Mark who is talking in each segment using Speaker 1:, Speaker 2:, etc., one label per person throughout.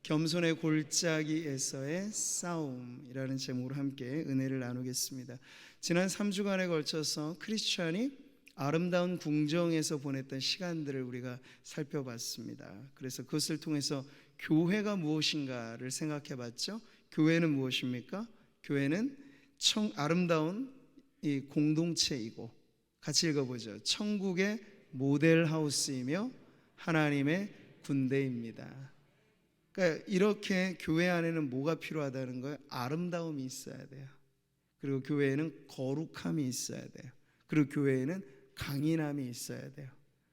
Speaker 1: 겸손의 골짜기에서의 싸움이라는 제목으로 함께 은혜를 나누겠습니다. 지난 3주간에 걸쳐서 크리스찬이 아름다운 궁정에서 보냈던 시간들을 우리가 살펴봤습니다. 그래서 그것을 통해서 교회가 무엇인가를 생각해 봤죠. 교회는 무엇입니까? 교회는 아름다운 이 공동체이고, 같이 읽어보죠. 천국의 모델하우스이며 하나님의 군대입니다. 그러니까 이렇게 교회 안에는 뭐가 필요하다는 거예요? 아름다움이 있어야 돼요. 그리고 교회에는 거룩함이 있어야 돼요. 그리고 교회에는 강인함이 있어야 돼요.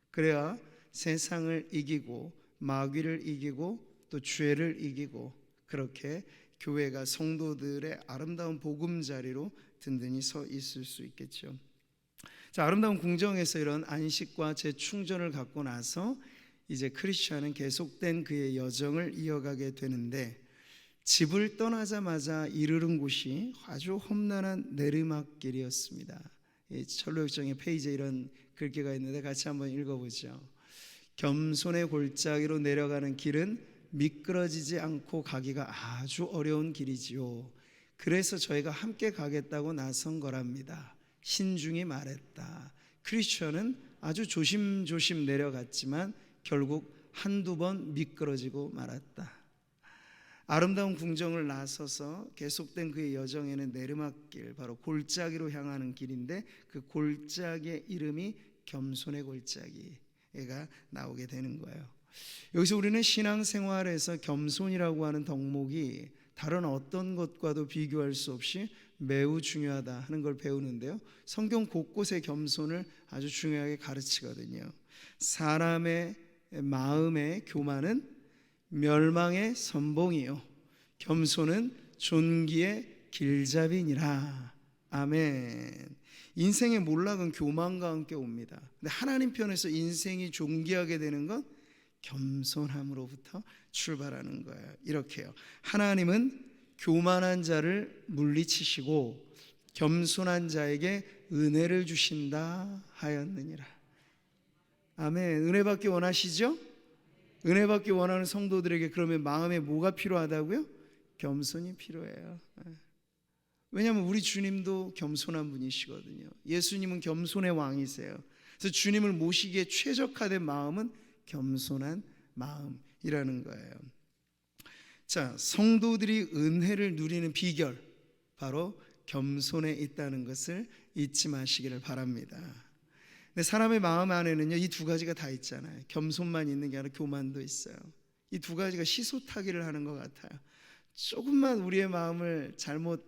Speaker 1: 그래야 세상을 이기고 마귀를 이기고 또 죄를 이기고, 그렇게 교회가 성도들의 아름다운 보금자리로 든든히 서 있을 수 있겠죠. 자, 아름다운 궁정에서 이런 안식과 재충전을 갖고 나서 이제 크리스찬은 계속된 그의 여정을 이어가게 되는데, 집을 떠나자마자 이르는 곳이 아주 험난한 내리막길이었습니다. 철로역정의 페이지에 이런 글귀가 있는데 같이 한번 읽어보죠. 겸손의 골짜기로 내려가는 길은 미끄러지지 않고 가기가 아주 어려운 길이지요. 그래서 저희가 함께 가겠다고 나선 거랍니다. 신중히 말했다. 크리스천은 아주 조심조심 내려갔지만 결국 한두 번 미끄러지고 말았다. 아름다운 궁정을 나서서 계속된 그의 여정에는 내리막길, 바로 골짜기로 향하는 길인데, 그 골짜기의 이름이 겸손의 골짜기가 나오게 되는 거예요. 여기서 우리는 신앙생활에서 겸손이라고 하는 덕목이 다른 어떤 것과도 비교할 수 없이 매우 중요하다 하는 걸 배우는데요, 성경 곳곳에 겸손을 아주 중요하게 가르치거든요. 사람의 마음의 교만은 멸망의 선봉이요, 겸손은 존귀의 길잡이니라. 아멘. 인생의 몰락은 교만과 함께 옵니다. 근데 하나님 편에서 인생이 존귀하게 되는 건 겸손함으로부터 출발하는 거예요. 이렇게요. 하나님은 교만한 자를 물리치시고 겸손한 자에게 은혜를 주신다 하였느니라. 아멘. 은혜 받기 원하시죠? 은혜 받기 원하는 성도들에게 그러면 마음에 뭐가 필요하다고요? 겸손이 필요해요. 왜냐하면 우리 주님도 겸손한 분이시거든요. 예수님은 겸손의 왕이세요. 그래서 주님을 모시기에 최적화된 마음은 겸손한 마음이라는 거예요. 자, 성도들이 은혜를 누리는 비결, 바로 겸손에 있다는 것을 잊지 마시기를 바랍니다. 근데 사람의 마음 안에는요, 이 두 가지가 다 있잖아요. 겸손만 있는 게 아니라 교만도 있어요. 이 두 가지가 시소타기를 하는 것 같아요. 조금만 우리의 마음을 잘못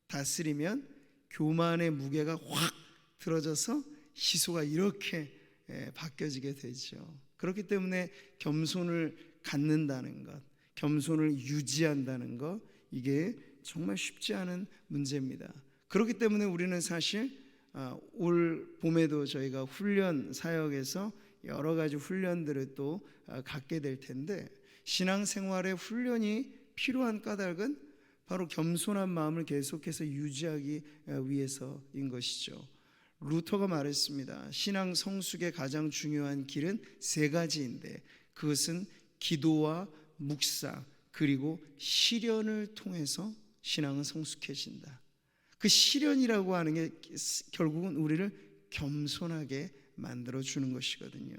Speaker 1: 다스리면 교만의 무게가 확 들어져서 시소가 이렇게 바뀌어지게 되죠. 그렇기 때문에 겸손을 갖는다는 것, 겸손을 유지한다는 것, 이게 정말 쉽지 않은 문제입니다. 그렇기 때문에 우리는 사실 올 봄에도 저희가 훈련 사역에서 여러 가지 훈련들을 또 갖게 될 텐데, 신앙생활에 훈련이 필요한 까닭은 바로 겸손한 마음을 계속해서 유지하기 위해서인 것이죠. 루터가 말했습니다. 신앙 성숙의 가장 중요한 길은 세 가지인데, 그것은 기도와 묵상 그리고 실현을 통해서 신앙은 성숙해진다. 그 실현이라고 하는 게 결국은 우리를 겸손하게 만들어주는 것이거든요.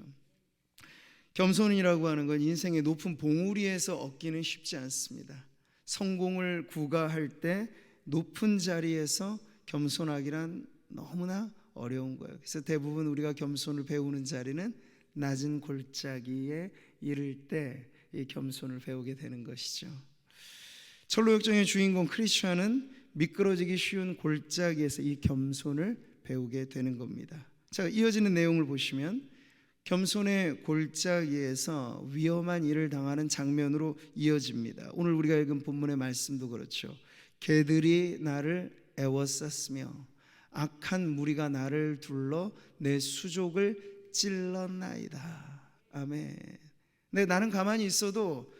Speaker 1: 겸손이라고 하는 건 인생의 높은 봉우리에서 얻기는 쉽지 않습니다. 성공을 구가할 때 높은 자리에서 겸손하기란 너무나 어려운 거예요. 그래서 대부분 우리가 겸손을 배우는 자리는 낮은 골짜기에 이를 때 이 겸손을 배우게 되는 것이죠. 철로역정의 주인공 크리스찬은 미끄러지기 쉬운 골짜기에서 이 겸손을 배우게 되는 겁니다. 자, 이어지는 내용을 보시면 겸손의 골짜기에서 위험한 일을 당하는 장면으로 이어집니다. 오늘 우리가 읽은 본문의 말씀도 그렇죠. 개들이 나를 애워쌌으며 악한 무리가 나를 둘러 내 수족을 찔렀나이다. 아멘. 근데 나는 가만히 있어도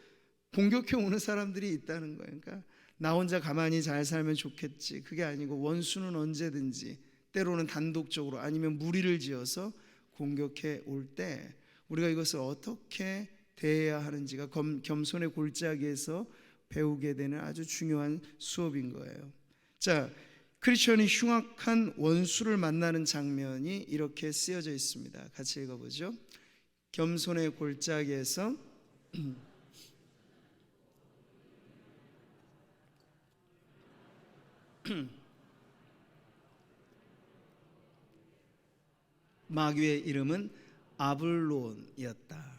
Speaker 1: 공격해 오는 사람들이 있다는 거예요. 그러니까 나 혼자 가만히 잘 살면 좋겠지, 그게 아니고 원수는 언제든지, 때로는 단독적으로 아니면 무리를 지어서 공격해 올 때 우리가 이것을 어떻게 대해야 하는지가 겸손의 골짜기에서 배우게 되는 아주 중요한 수업인 거예요. 자, 크리스천이 흉악한 원수를 만나는 장면이 이렇게 쓰여져 있습니다. 같이 읽어보죠. 겸손의 골짜기에서 마귀의 이름은 아볼론이었다.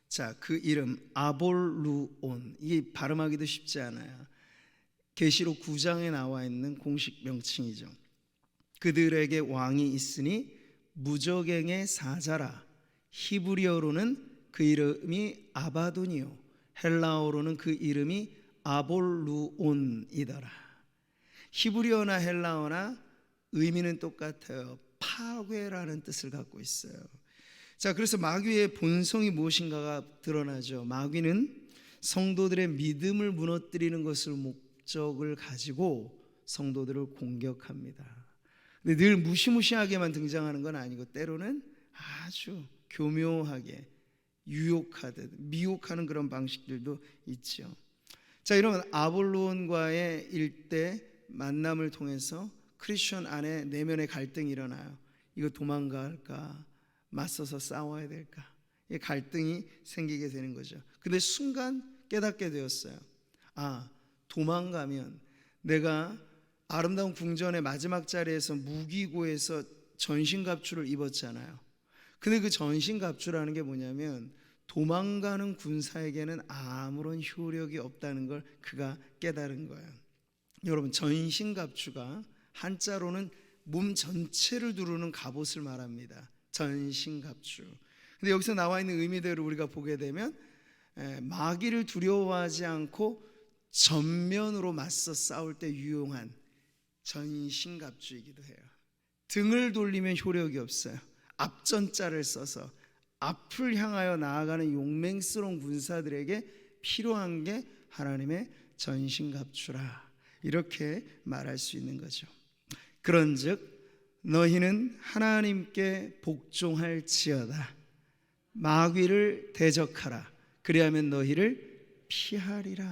Speaker 1: 자, 그 이름 아볼루온, 이게 발음하기도 쉽지 않아요. 계시록 9장에 나와 있는 공식 명칭이죠. 그들에게 왕이 있으니 무저갱의 사자라. 히브리어로는 그 이름이 아바돈이요, 헬라어로는 그 이름이 아볼루온이더라. 히브리어나 헬라어나 의미는 똑같아요. 파괴라는 뜻을 갖고 있어요. 자, 그래서 마귀의 본성이 무엇인가가 드러나죠. 마귀는 성도들의 믿음을 무너뜨리는 것을 목적을 가지고 성도들을 공격합니다. 근데 늘 무시무시하게만 등장하는 건 아니고 때로는 아주 교묘하게 유혹하듯 미혹하는 그런 방식들도 있죠. 자, 이런 아볼론과의 일대 만남을 통해서 크리스천 안에 내면의 갈등이 일어나요. 이거 도망갈까? 맞서서 싸워야 될까? 이 갈등이 생기게 되는 거죠. 근데 순간 깨닫게 되었어요. 아, 도망가면 내가 아름다운 궁전의 마지막 자리에서 무기고에서 전신갑주를 입었잖아요. 근데 그 전신갑주라는 게 뭐냐면 도망가는 군사에게는 아무런 효력이 없다는 걸 그가 깨달은 거예요. 여러분, 전신갑주가 한자로는 몸 전체를 두르는 갑옷을 말합니다. 전신갑주. 근데 여기서 나와 있는 의미대로 우리가 보게 되면 마귀를 두려워하지 않고 전면으로 맞서 싸울 때 유용한 전신갑주이기도 해요. 등을 돌리면 효력이 없어요. 앞전자를 써서 앞을 향하여 나아가는 용맹스러운 군사들에게 필요한 게 하나님의 전신갑주라, 이렇게 말할 수 있는 거죠. 그런즉 너희는 하나님께 복종할지어다. 마귀를 대적하라. 그리하면 너희를 피하리라.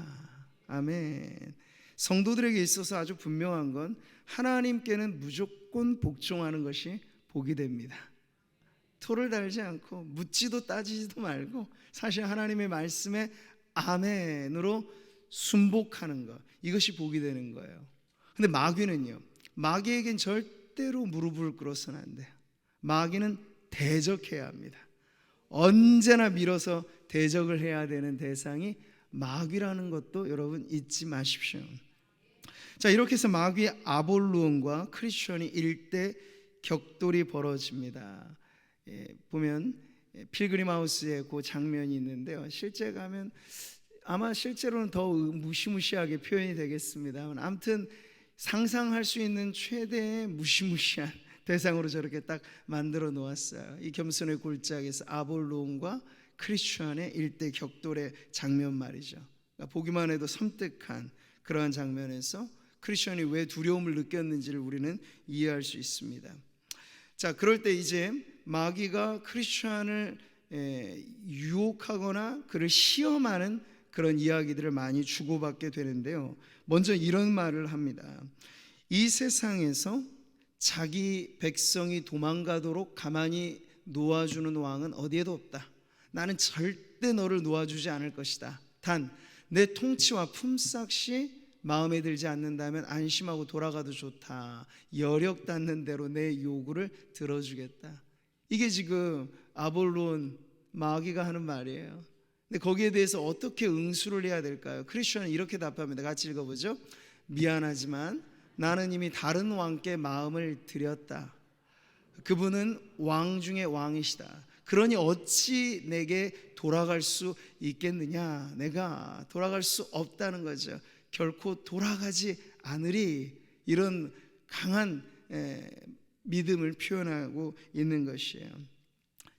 Speaker 1: 아멘. 성도들에게 있어서 아주 분명한 건 하나님께는 무조건 복종하는 것이 복이 됩니다. 토를 달지 않고 묻지도 따지지도 말고 사실 하나님의 말씀에 아멘으로 순복하는 것, 이것이 복이 되는 거예요. 근데 마귀는요, 마귀에겐 절대로 무릎을 꿇어서는 안 돼요. 마귀는 대적해야 합니다. 언제나 밀어서 대적을 해야 되는 대상이 마귀라는 것도 여러분 잊지 마십시오. 자, 이렇게 해서 마귀의 아볼루온과 크리스천이 일대 격돌이 벌어집니다. 보면 필그림 하우스에 그 장면이 있는데요. 실제 가면 아마 실제로는 더 무시무시하게 표현이 되겠습니다만, 아무튼 상상할 수 있는 최대의 무시무시한 대상으로 저렇게 딱 만들어 놓았어요. 이 겸손의 골짜기에서 아볼론과 크리스천의 일대 격돌의 장면 말이죠. 그러니까 보기만 해도 섬뜩한 그러한 장면에서 크리스천이 왜 두려움을 느꼈는지를 우리는 이해할 수 있습니다. 자, 그럴 때 이제 마귀가 크리스천을 유혹하거나 그를 시험하는 그런 이야기들을 많이 주고받게 되는데요. 먼저 이런 말을 합니다. 이 세상에서 자기 백성이 도망가도록 가만히 놓아주는 왕은 어디에도 없다. 나는 절대 너를 놓아주지 않을 것이다. 단 내 통치와 품삯이 마음에 들지 않는다면 안심하고 돌아가도 좋다. 여력 닿는 대로 내 요구를 들어주겠다. 이게 지금 아볼론 마귀가 하는 말이에요. 근데 거기에 대해서 어떻게 응수를 해야 될까요? 크리스천은 이렇게 답합니다. 같이 읽어보죠. 미안하지만 나는 이미 다른 왕께 마음을 드렸다. 그분은 왕 중에 왕이시다. 그러니 어찌 내게 돌아갈 수 있겠느냐? 내가 돌아갈 수 없다는 거죠. 결코 돌아가지 않으리. 이런 강한 믿음을 표현하고 있는 것이에요.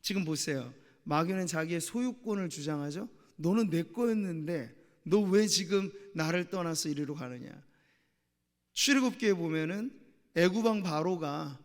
Speaker 1: 지금 보세요. 마귀는 자기의 소유권을 주장하죠. 너는 내 거였는데 너 왜 지금 나를 떠나서 이리로 가느냐? 출애굽기에 보면은 애굽 왕 바로가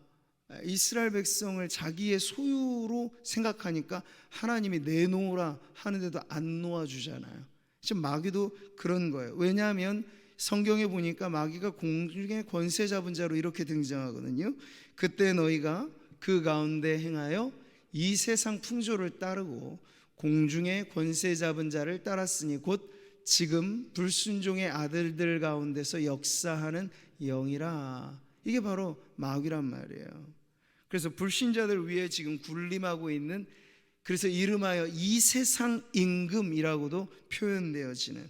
Speaker 1: 이스라엘 백성을 자기의 소유로 생각하니까 하나님이 내놓으라 하는데도 안 놓아주잖아요. 지금 마귀도 그런 거예요. 왜냐하면 성경에 보니까 마귀가 공중의 권세 잡은 자로 이렇게 등장하거든요. 그때 너희가 그 가운데 행하여 이 세상 풍조를 따르고 공중의 권세 잡은 자를 따랐으니 곧 지금 불순종의 아들들 가운데서 역사하는 영이라. 이게 바로 마귀란 말이에요. 그래서 불신자들 위에 지금 군림하고 있는, 그래서 이름하여 이 세상 임금이라고도 표현되어지는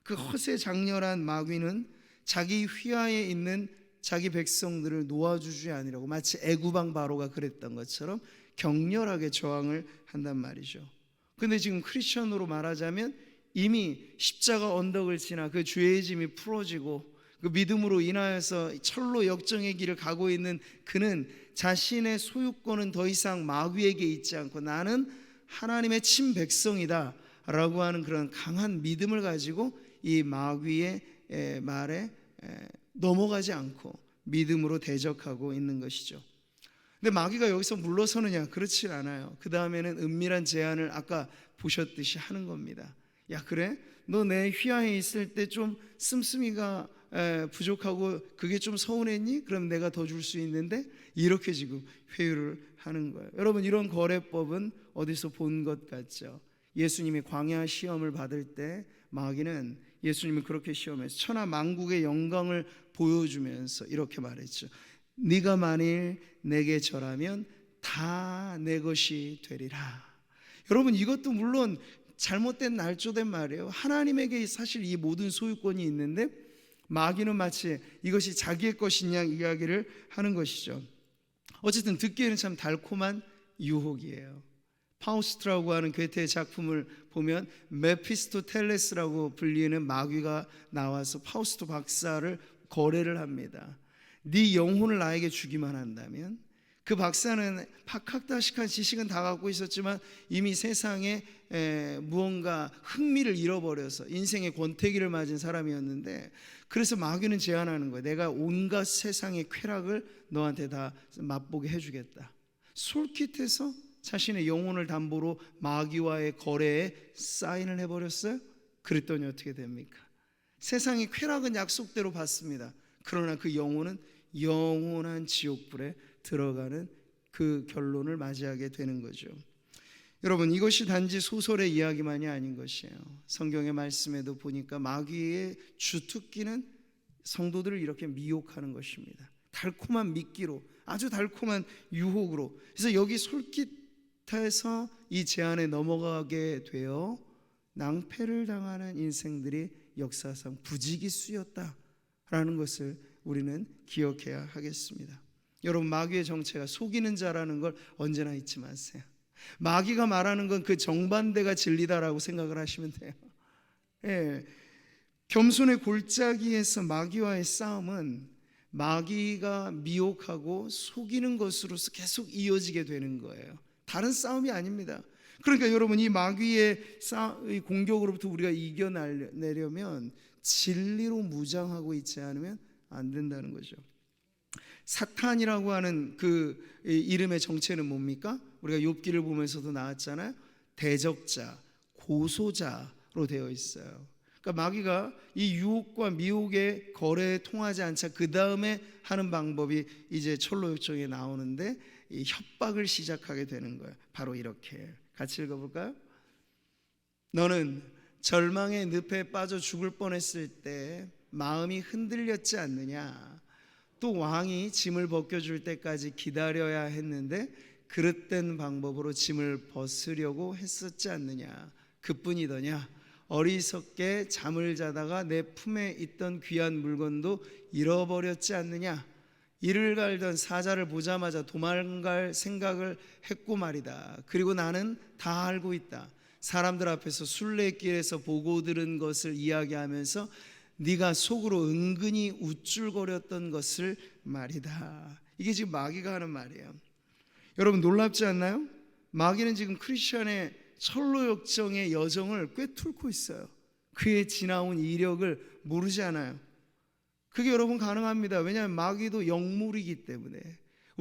Speaker 1: 그 허세 장렬한 마귀는 자기 휘하에 있는 자기 백성들을 놓아주지 아니라고, 마치 애구방 바로가 그랬던 것처럼 격렬하게 저항을 한단 말이죠. 근데 지금 크리스천으로 말하자면 이미 십자가 언덕을 지나 그 죄의 짐이 풀어지고 그 믿음으로 인하여서 철로 역정의 길을 가고 있는 그는 자신의 소유권은 더 이상 마귀에게 있지 않고 나는 하나님의 친백성이다 라고 하는 그런 강한 믿음을 가지고 이 마귀의 말에 넘어가지 않고 믿음으로 대적하고 있는 것이죠. 근데 마귀가 여기서 물러서느냐? 그렇지 않아요. 그 다음에는 은밀한 제안을 아까 보셨듯이 하는 겁니다. 야, 그래? 너 내 휘하에 있을 때 좀 씀씀이가 부족하고 그게 좀 서운했니? 그럼 내가 더 줄 수 있는데, 이렇게 지금 회유를 하는 거예요. 여러분, 이런 거래법은 어디서 본 것 같죠? 예수님이 광야 시험을 받을 때 마귀는 예수님을 그렇게 시험해서 천하 만국의 영광을 보여주면서 이렇게 말했죠. 네가 만일 내게 절하면 다 내 것이 되리라. 여러분, 이것도 물론 잘못된 날조된 말이에요. 하나님에게 사실 이 모든 소유권이 있는데 마귀는 마치 이것이 자기의 것인 양 이야기를 하는 것이죠. 어쨌든 듣기에는 참 달콤한 유혹이에요. 파우스트라고 하는 괴테의 작품을 보면 메피스토텔레스라고 불리는 마귀가 나와서 파우스트 박사를 거래를 합니다. 네 영혼을 나에게 주기만 한다면. 그 박사는 박학다식한 지식은 다 갖고 있었지만 이미 세상에 무언가 흥미를 잃어버려서 인생의 권태기를 맞은 사람이었는데, 그래서 마귀는 제안하는 거예요. 내가 온갖 세상의 쾌락을 너한테 다 맛보게 해주겠다. 솔깃해서 자신의 영혼을 담보로 마귀와의 거래에 사인을 해버렸어요. 그랬더니 어떻게 됩니까? 세상의 쾌락은 약속대로 받습니다. 그러나 그 영혼은 영원한 지옥불에 들어가는 그 결론을 맞이하게 되는 거죠. 여러분, 이것이 단지 소설의 이야기만이 아닌 것이에요. 성경의 말씀에도 보니까 마귀의 주특기는 성도들을 이렇게 미혹하는 것입니다. 달콤한 미끼로, 아주 달콤한 유혹으로. 그래서 여기 솔깃해서 이 제안에 넘어가게 되어 낭패를 당하는 인생들이 역사상 부지기수였다라는 것을 우리는 기억해야 하겠습니다. 여러분, 마귀의 정체가 속이는 자라는 걸 언제나 잊지 마세요. 마귀가 말하는 건 그 정반대가 진리다라고 생각을 하시면 돼요. 예. 겸손의 골짜기에서 마귀와의 싸움은 마귀가 미혹하고 속이는 것으로서 계속 이어지게 되는 거예요. 다른 싸움이 아닙니다. 그러니까 여러분, 이 마귀의 공격으로부터 우리가 이겨내려면 진리로 무장하고 있지 않으면 안 된다는 거죠. 사탄이라고 하는 그 이름의 정체는 뭡니까? 우리가 욥기를 보면서도 나왔잖아요. 대적자, 고소자로 되어 있어요. 그러니까 마귀가 이 유혹과 미혹의 거래에 통하지 않자 그 다음에 하는 방법이 이제 철로역정에 나오는데 이 협박을 시작하게 되는 거예요. 바로 이렇게 같이 읽어볼까요? 너는 절망의 늪에 빠져 죽을 뻔했을 때 마음이 흔들렸지 않느냐? 또 왕이 짐을 벗겨줄 때까지 기다려야 했는데 그릇된 방법으로 짐을 벗으려고 했었지 않느냐? 그뿐이더냐? 어리석게 잠을 자다가 내 품에 있던 귀한 물건도 잃어버렸지 않느냐? 이를 갈던 사자를 보자마자 도망갈 생각을 했고 말이다. 그리고 나는 다 알고 있다. 사람들 앞에서 순례길에서 보고 들은 것을 이야기하면서 네가 속으로 은근히 우쭐거렸던 것을 말이다. 이게 지금 마귀가 하는 말이에요. 여러분, 놀랍지 않나요? 마귀는 지금 크리스천의 철로역정의 여정을 꿰뚫고 있어요. 그의 지나온 이력을 모르지 않아요. 그게 여러분 가능합니다. 왜냐하면 마귀도 영물이기 때문에.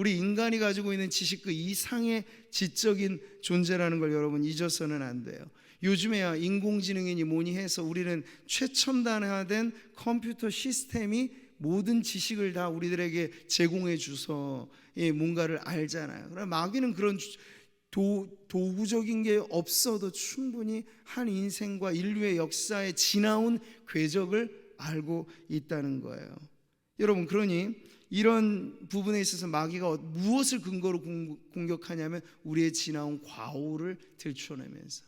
Speaker 1: 우리 인간이 가지고 있는 지식 그 이상의 지적인 존재라는 걸 여러분 잊어서는 안 돼요. 요즘에야 인공지능이니 뭐니 해서 우리는 최첨단화된 컴퓨터 시스템이 모든 지식을 다 우리들에게 제공해 줘서 뭔가를 알잖아요. 그러나 마귀는 그런 도구적인 게 없어도 충분히 한 인생과 인류의 역사에 지나온 궤적을 알고 있다는 거예요. 여러분, 그러니 이런 부분에 있어서 마귀가 무엇을 근거로 공격하냐면 우리의 지나온 과오를 들춰내면서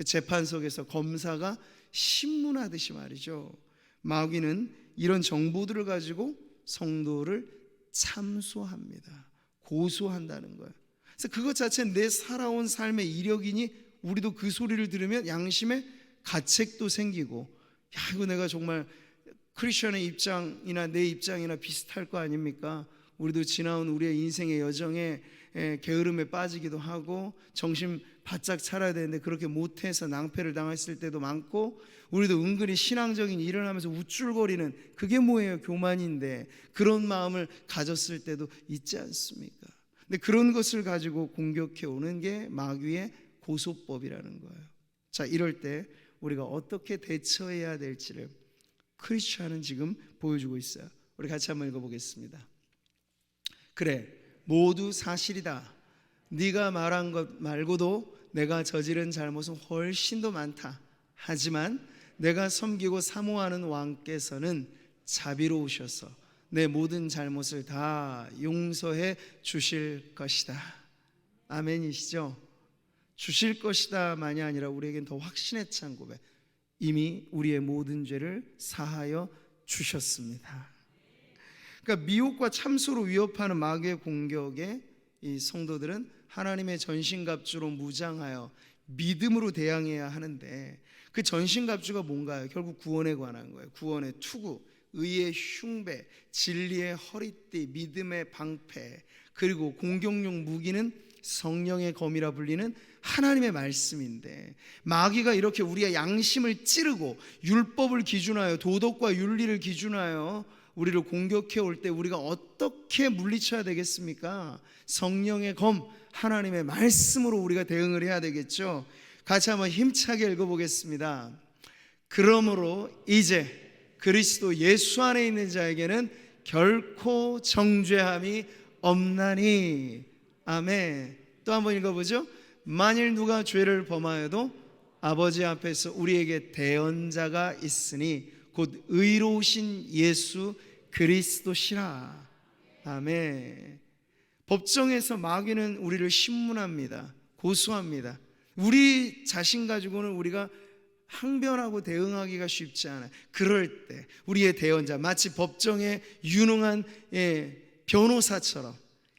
Speaker 1: 재판석에서 검사가 신문하듯이 말이죠. 마귀는 이런 정보들을 가지고 성도를 참소합니다. 고소한다는 거예요. 그래서 그것 자체는 내 살아온 삶의 이력이니 우리도 그 소리를 들으면 양심에 가책도 생기고, 야, 이거 내가 정말 크리스천의 입장이나 내 입장이나 비슷할 거 아닙니까? 우리도 지나온 우리의 인생의 여정에 게으름에 빠지기도 하고 정신 바짝 차려야 되는데 그렇게 못해서 낭패를 당했을 때도 많고, 우리도 은근히 신앙적인 일을 하면서 우쭐거리는, 그게 뭐예요? 교만인데 그런 마음을 가졌을 때도 있지 않습니까? 근데 그런 것을 가지고 공격해 오는 게 마귀의 고소법이라는 거예요. 자, 이럴 때 우리가 어떻게 대처해야 될지를 크리스천은 지금 보여주고 있어요. 우리 같이 한번 읽어보겠습니다. 그래, 모두 사실이다. 네가 말한 것 말고도 내가 저지른 잘못은 훨씬 더 많다. 하지만 내가 섬기고 사모하는 왕께서는 자비로우셔서 내 모든 잘못을 다 용서해 주실 것이다. 아멘이시죠? 주실 것이다 만이 아니라 우리에겐 더 확신에 찬 고백, 이미 우리의 모든 죄를 사하여 주셨습니다. 그러니까 미혹과 참소로 위협하는 마귀의 공격에 이 성도들은 하나님의 전신갑주로 무장하여 믿음으로 대항해야 하는데, 그 전신갑주가 뭔가요? 결국 구원에 관한 거예요. 구원의 투구, 의의 흉배, 진리의 허리띠, 믿음의 방패, 그리고 공격용 무기는 성령의 검이라 불리는 하나님의 말씀인데, 마귀가 이렇게 우리의 양심을 찌르고 율법을 기준하여, 도덕과 윤리를 기준하여 우리를 공격해 올 때 우리가 어떻게 물리쳐야 되겠습니까? 성령의 검, 하나님의 말씀으로 우리가 대응을 해야 되겠죠. 같이 한번 힘차게 읽어보겠습니다. 그러므로 이제 그리스도 예수 안에 있는 자에게는 결코 정죄함이 없나니. 아멘. 또 한번 읽어보죠. 만일 누가 죄를 범하여도 아버지 앞에서 우리에게 대언자가 있으니 곧 의로우신 예수 그리스도시라. 아멘. 법정에서 마귀는 우리를 신문합니다. 고소합니다. 우리 자신 가지고는 우리가 항변하고 대응하기가 쉽지 않아요. 그럴 때 우리의 대언자, 마치 법정에 유능한 변호사처럼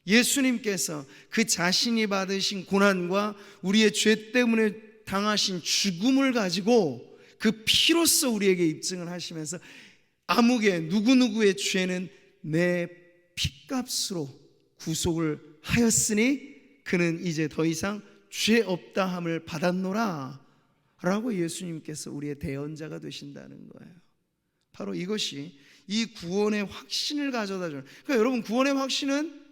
Speaker 1: 예수님께서 그 자신이 받으신 고난과 우리의 죄 때문에 당하신 죽음을 가지고 그 피로써 우리에게 입증을 하시면서 아무개 누구누구의 죄는 내 피값으로 구속을 하였으니 그는 이제 더 이상 죄 없다 함을 받았노라 라고 예수님께서 우리의 대언자가 되신다는 거예요. 바로 이것이 이 구원의 확신을 가져다 주는, 그러니까 여러분, 구원의 확신은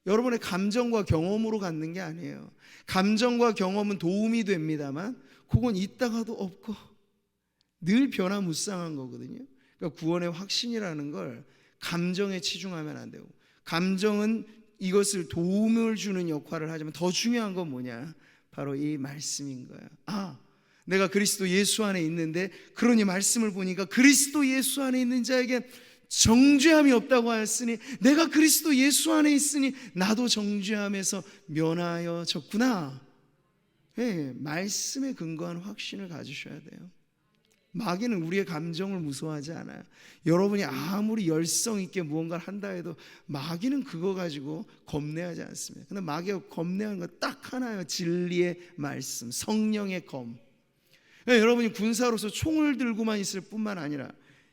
Speaker 1: 여러분의 감정과 경험으로 갖는 게 아니에요. 감정과 경험은 도움이 됩니다만 그건 있다가도 없고 늘 변화무쌍한 거거든요. 그러니까 구원의 확신이라는 걸 감정에 치중하면 안 되고, 감정은 이것을 도움을 주는 역할을 하지만 더 중요한 건 뭐냐? 바로 이 말씀인 거예요. 아, 내가 그리스도 예수 안에 있는데, 그러니 말씀을 보니까 그리스도 예수 안에 있는 자에게 정죄함이 없다고 하였으니 내가 그리스도 예수 안에 있으니 나도 정죄함에서 면하여졌구나. 네, 말씀에 근거한 확신을 가지셔야 돼요. 마귀는 우리의 감정을 무서워하지 않아요. 여러분이 아무리 열성 있게 무언가를 한다 해도 마귀는 그거 가지고 겁내하지 않습니다. 근데 마귀가 겁내하는 건 딱 하나예요. 진리의 말씀, 성령의 검. 여러분이 군사로서 총을 들고만 있을 뿐만 아니라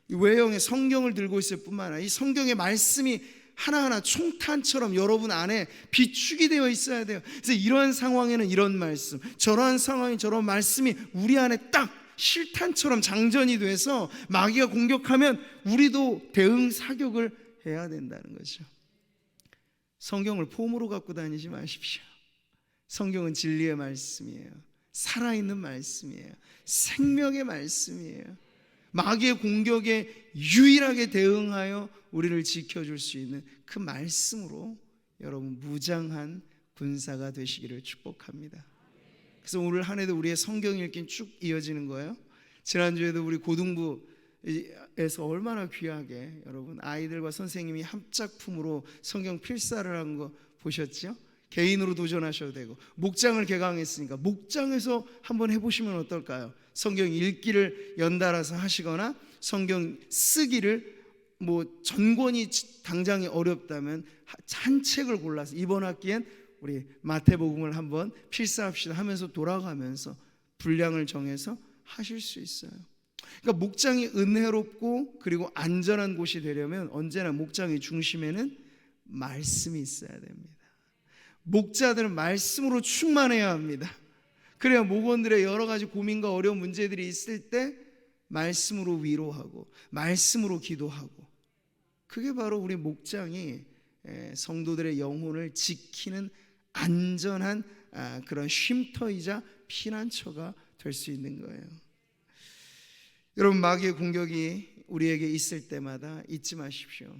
Speaker 1: 외형의 성경을 들고 있을 뿐만 아니라 이 성경의 말씀이 하나하나 총탄처럼 여러분 안에 비축이 되어 있어야 돼요. 그래서 이러한 상황에는 이런 말씀, 저러한 상황에 저런 말씀이 우리 안에 딱 실탄처럼 장전이 돼서 마귀가 공격하면 우리도 대응 사격을 해야 된다는 거죠. 성경을 폼으로 갖고 다니지 마십시오. 성경은 진리의 말씀이에요. 살아있는 말씀이에요. 생명의 말씀이에요. 마귀의 공격에 유일하게 대응하여 우리를 지켜줄 수 있는 그 말씀으로 여러분 무장한 군사가 되시기를 축복합니다. 그래서 오늘 한 해도 우리의 성경 읽기는 쭉 이어지는 거예요. 지난주에도 우리 고등부에서 얼마나 귀하게 여러분 아이들과 선생님이 합작품으로 성경 필사를 한 거 보셨죠? 개인으로 도전하셔도 되고, 목장을 개강했으니까 목장에서 한번 해보시면 어떨까요? 성경 읽기를 연달아서 하시거나 성경 쓰기를 전권이 당장이 어렵다면 한 책을 골라서 이번 학기엔 우리 마태복음을 한번 필사합시다 하면서 돌아가면서 분량을 정해서 하실 수 있어요. 그러니까 목장이 은혜롭고 그리고 안전한 곳이 되려면 언제나 목장의 중심에는 말씀이 있어야 됩니다. 목자들은 말씀으로 충만해야 합니다. 그래야 목원들의 여러 가지 고민과 어려운 문제들이 있을 때 말씀으로 위로하고 말씀으로 기도하고, 그게 바로 우리 목장이 성도들의 영혼을 지키는 안전한 그런 쉼터이자 피난처가 될 수 있는 거예요. 여러분, 마귀의 공격이 우리에게 있을 때마다 잊지 마십시오.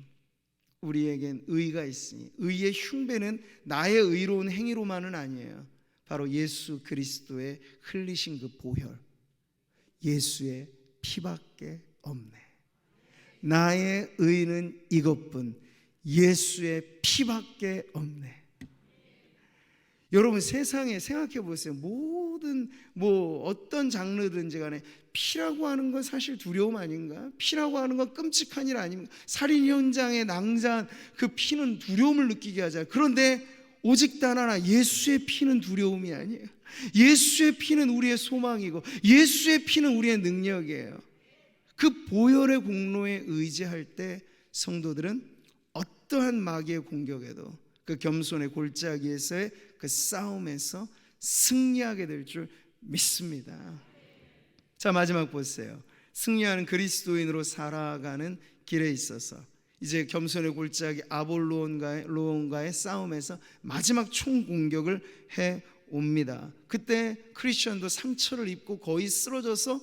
Speaker 1: 우리에겐 의가 있으니, 의의 흉배는 나의 의로운 행위로만은 아니에요. 바로 예수 그리스도의 흘리신 그 보혈, 예수의 피밖에 없네. 나의 의는 이것뿐, 예수의 피밖에 없네. 여러분, 세상에 생각해 보세요. 모든 어떤 장르든지 간에 피라고 하는 건 사실 두려움 아닌가? 피라고 하는 건 끔찍한 일 아닙니까? 살인 현장에 낭자한 그 피는 두려움을 느끼게 하잖아요. 그런데 오직 단 하나, 예수의 피는 두려움이 아니에요. 예수의 피는 우리의 소망이고 예수의 피는 우리의 능력이에요. 그 보혈의 공로에 의지할 때 성도들은 어떠한 마귀의 공격에도 그 겸손의 골짜기에서의 그 싸움에서 승리하게 될 줄 믿습니다. 자, 마지막 보세요. 승리하는 그리스도인으로 살아가는 길에 있어서 이제 겸손의 골짜기 아볼론과의 싸움에서 마지막 총공격을 해옵니다. 그때 크리스천도 상처를 입고 거의 쓰러져서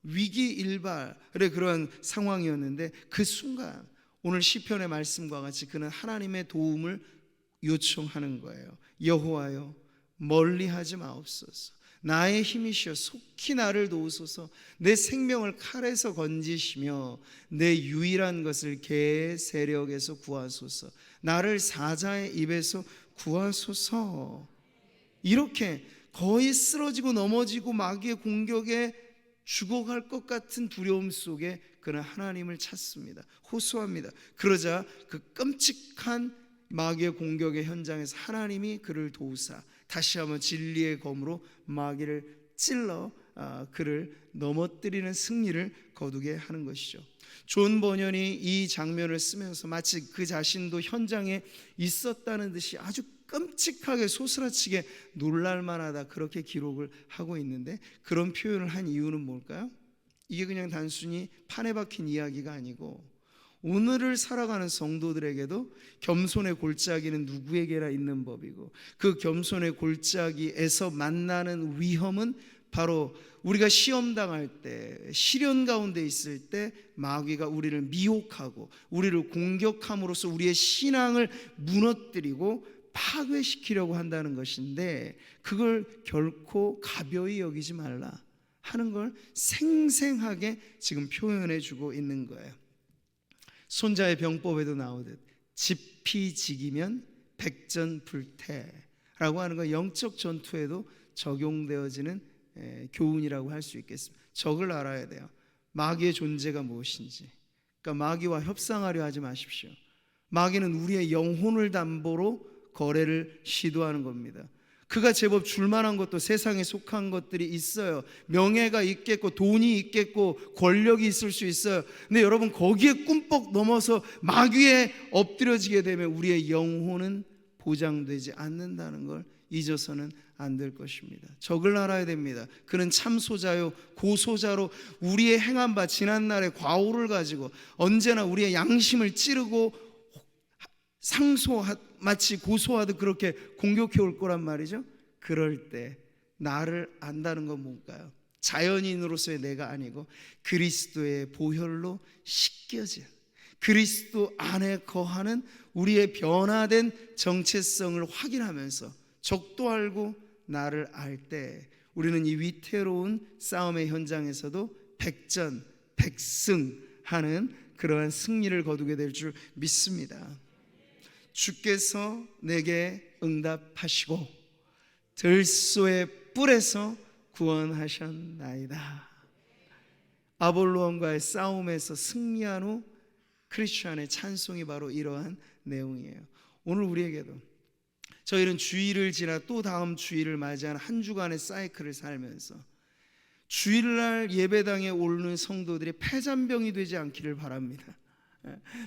Speaker 1: 위기일발의 그런 상황이었는데, 그 순간 오늘 시편의 말씀과 같이 그는 하나님의 도움을 요청하는 거예요. 여호와여, 멀리하지 마옵소서. 나의 힘이시여 속히 나를 도우소서. 내 생명을 칼에서 건지시며 내 유일한 것을 개의 세력에서 구하소서. 나를 사자의 입에서 구하소서. 이렇게 거의 쓰러지고 넘어지고 마귀의 공격에 죽어갈 것 같은 두려움 속에 그는 하나님을 찾습니다. 호소합니다. 그러자 그 끔찍한 마귀의 공격의 현장에서 하나님이 그를 도우사 다시 한번 진리의 검으로 마귀를 찔러 그를 넘어뜨리는 승리를 거두게 하는 것이죠. 존 버년이 이 장면을 쓰면서 마치 그 자신도 현장에 있었다는 듯이 아주 끔찍하게 소스라치게 놀랄만하다, 그렇게 기록을 하고 있는데, 그런 표현을 한 이유는 뭘까요? 이게 그냥 단순히 판에 박힌 이야기가 아니고 오늘을 살아가는 성도들에게도 겸손의 골짜기는 누구에게나 있는 법이고, 그 겸손의 골짜기에서 만나는 위험은 바로 우리가 시험당할 때, 시련 가운데 있을 때 마귀가 우리를 미혹하고 우리를 공격함으로써 우리의 신앙을 무너뜨리고 파괴시키려고 한다는 것인데, 그걸 결코 가벼이 여기지 말라 하는 걸 생생하게 지금 표현해 주고 있는 거예요. 손자의 병법에도 나오듯 지피지기면 백전불태라고 하는 건 영적 전투에도 적용되어지는 교훈이라고 할 수 있겠습니다. 적을 알아야 돼요. 마귀의 존재가 무엇인지. 그러니까 마귀와 협상하려 하지 마십시오. 마귀는 우리의 영혼을 담보로 거래를 시도하는 겁니다. 그가 제법 줄만한 것도 세상에 속한 것들이 있어요. 명예가 있겠고 돈이 있겠고 권력이 있을 수 있어요. 근데 여러분, 거기에 꿈뻑 넘어서 마귀에 엎드려지게 되면 우리의 영혼은 보장되지 않는다는 걸 잊어서는 안 될 것입니다. 적을 알아야 됩니다. 그는 참소자요 고소자로 우리의 행한 바 지난날의 과오를 가지고 언제나 우리의 양심을 찌르고 마치 고소하듯 그렇게 공격해 올 거란 말이죠. 그럴 때 나를 안다는 건 뭔가요? 자연인으로서의 내가 아니고 그리스도의 보혈로 씻겨진, 그리스도 안에 거하는 우리의 변화된 정체성을 확인하면서 적도 알고 나를 알 때 우리는 이 위태로운 싸움의 현장에서도 백전백승하는 그러한 승리를 거두게 될 줄 믿습니다. 주께서 내게 응답하시고 들소의 뿔에서 구원하셨나이다. 아볼로온과의 싸움에서 승리한 후 크리스천의 찬송이 바로 이러한 내용이에요. 오늘 우리에게도 저희는 주일을 지나 또 다음 주일을 맞이하는 한 주간의 사이클을 살면서 주일날 예배당에 오르는 성도들이 패잔병이 되지 않기를 바랍니다.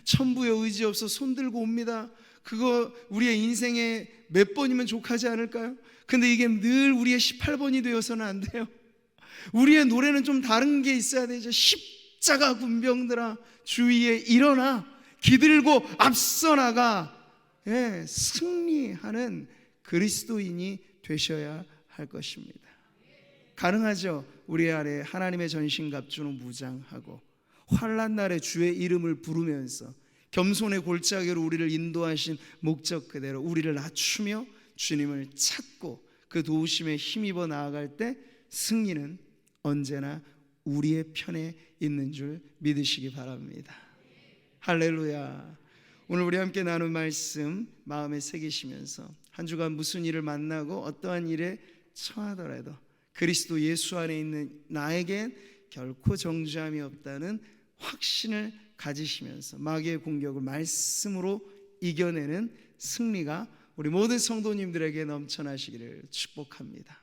Speaker 1: 천부의 의지 없어 손들고 옵니다. 그거 우리의 인생에 몇 번이면 족하지 않을까요? 근데 이게 늘 우리의 18번이 되어서는 안 돼요. 우리의 노래는 좀 다른 게 있어야 되죠. 십자가 군병들아 주위에 일어나 기들고 앞서 나가, 승리하는 그리스도인이 되셔야 할 것입니다. 가능하죠? 우리 안에 하나님의 전신갑주로 무장하고 환난 날에 주의 이름을 부르면서 겸손의 골짜기로 우리를 인도하신 목적 그대로 우리를 낮추며 주님을 찾고 그 도우심에 힘입어 나아갈 때 승리는 언제나 우리의 편에 있는 줄 믿으시기 바랍니다. 할렐루야. 오늘 우리 함께 나눈 말씀 마음에 새기시면서 한 주간 무슨 일을 만나고 어떠한 일에 처하더라도 그리스도 예수 안에 있는 나에겐 결코 정죄함이 없다는 확신을 가지시면서 마귀의 공격을 말씀으로 이겨내는 승리가 우리 모든 성도님들에게 넘쳐나시기를 축복합니다.